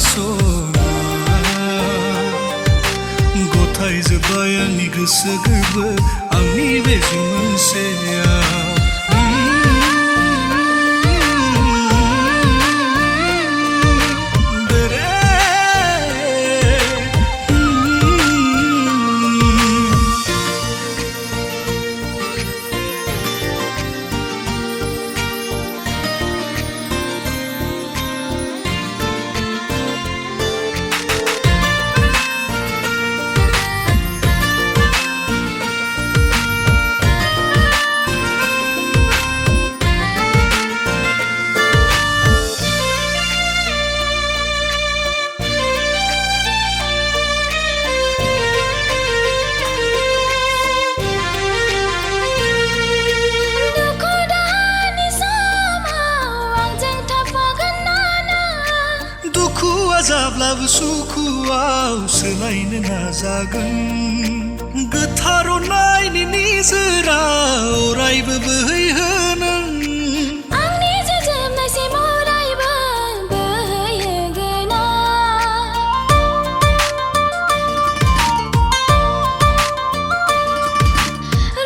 सना गथायजोब्बाय आंनि गोसो गोरबो आंनि बे जिउ मोनसेयाव जाब्लाबो सुखुआव सोलायनो नाजागोन गोथार अननायनि निजोरा अरायबो बोहैहोनो आंनि जोबनायसिम अरायबो बोहैहोगोन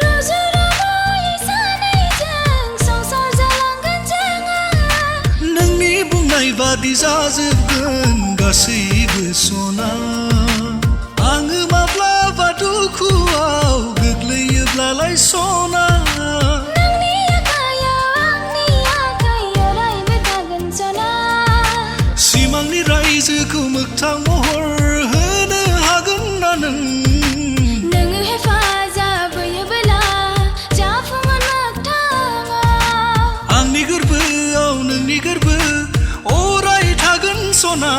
रुजु रुमुयै सानैजों संसार जालांगोन जोङो नोंनि बुंनाय बादि जाजोबगोन गासैबो सना आङो माब्लाबा दुखुआव गोग्लैयोब्लालाय सना नोंनि आखायाव आंनि आखाइ अरायबो थागोन सना सिमांनि रायजोखौ मोगथां महर होनो हागोन ना नोङो हेफाजाब होयोब्ला जाफुंगोन मोगथाङाव आंनि गोरबोआव नोंनि गोरबो अराय थागोन सना